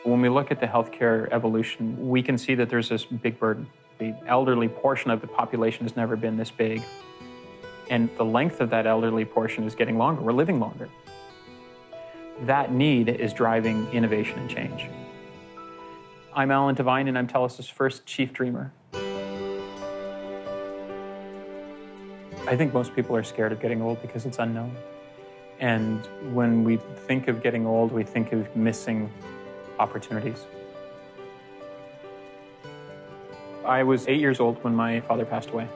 When we look at the healthcare evolution, we can see that there's this big burden. The elderly portion of the population has never been this big. And the length of that elderly portion is getting longer. We're living longer. That need is driving innovation and change. I'm Devine, and I'm TELUS's first chief dreamer. I think most people are scared of getting old because it's unknown. And when we think of getting old, we think of missing opportunities. I was 8 years old when my father passed away.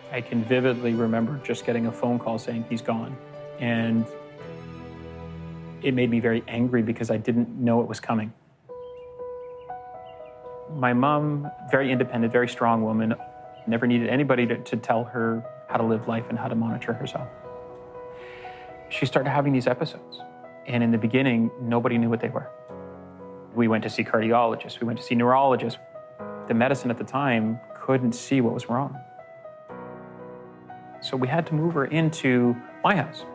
I can vividly remember just getting a phone call saying he's gone. And it made me very angry because I didn't know it was coming. My mom, very independent, very strong woman, never needed anybody to tell her how to live life and how to monitor herself. She started having these episodes. And in the beginning, nobody knew what they were. We went to see cardiologists, we went to see neurologists. The medicine at the time couldn't see what was wrong. So we had to move her into my house.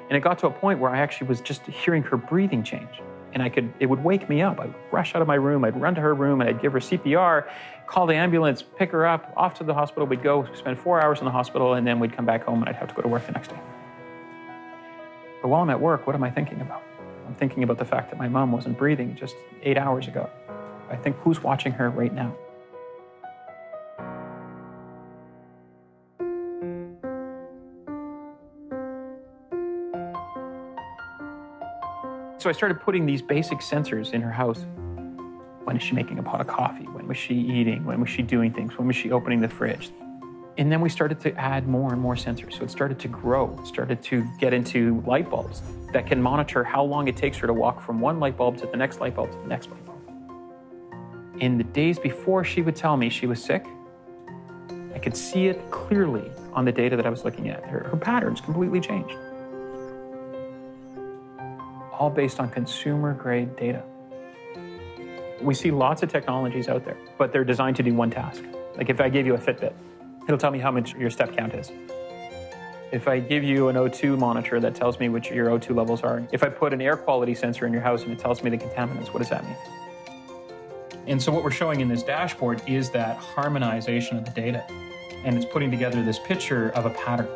And it got to a point where I actually was just hearing her breathing change. And it would wake me up. I'd rush out of my room, I'd run to her room, and I'd give her CPR, call the ambulance, pick her up, off to the hospital. We'd go spend 4 hours in the hospital, and then we'd come back home and I'd have to go to work the next day. But while I'm at work, what am I thinking about? I'm thinking about the fact that my mom wasn't breathing just 8 hours ago. I think, who's watching her right now? So I started putting these basic sensors in her house. When is she making a pot of coffee? When was she eating? When was she doing things? When was she opening the fridge? And then we started to add more and more sensors. So it started to grow. It started to get into light bulbs that can monitor how long it takes her to walk from one light bulb to the next light bulb to the next light bulb. In the days before she would tell me she was sick, I could see it clearly on the data that I was looking at. Her patterns completely changed. All based on consumer-grade data. We see lots of technologies out there, but they're designed to do one task. Like if I gave you a Fitbit, it'll tell me how much your step count is. If I give you an O2 monitor that tells me what your O2 levels are. If I put an air quality sensor in your house and it tells me the contaminants, what does that mean? And so what we're showing in this dashboard is that harmonization of the data. And it's putting together this picture of a pattern.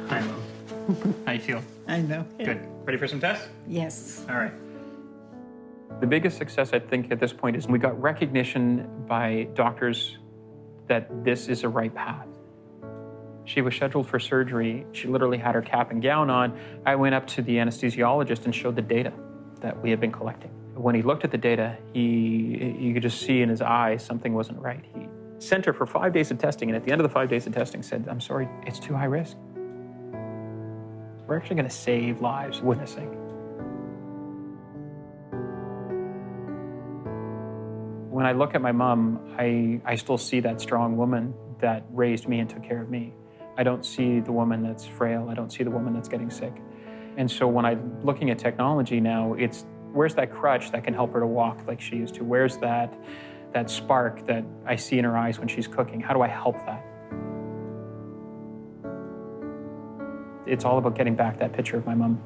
Hi, Mom. How you feel? I know. Good. Ready for some tests? Yes. All right. The biggest success, I think, at this point is we got recognition by doctors that this is a right path. She was scheduled for surgery. She literally had her cap and gown on. I went up to the anesthesiologist and showed the data that we had been collecting. When he looked at the data, you could just see in his eyes something wasn't right. He sent her for 5 days of testing, and at the end of the 5 days of testing said, "I'm sorry, it's too high risk. We're actually going to save lives with this thing." When I look at my mom, I still see that strong woman that raised me and took care of me. I don't see the woman that's frail. I don't see the woman that's getting sick. And so when I'm looking at technology now, it's where's that crutch that can help her to walk like she used to? Where's that spark that I see in her eyes when she's cooking? How do I help that? It's all about getting back that picture of my mom.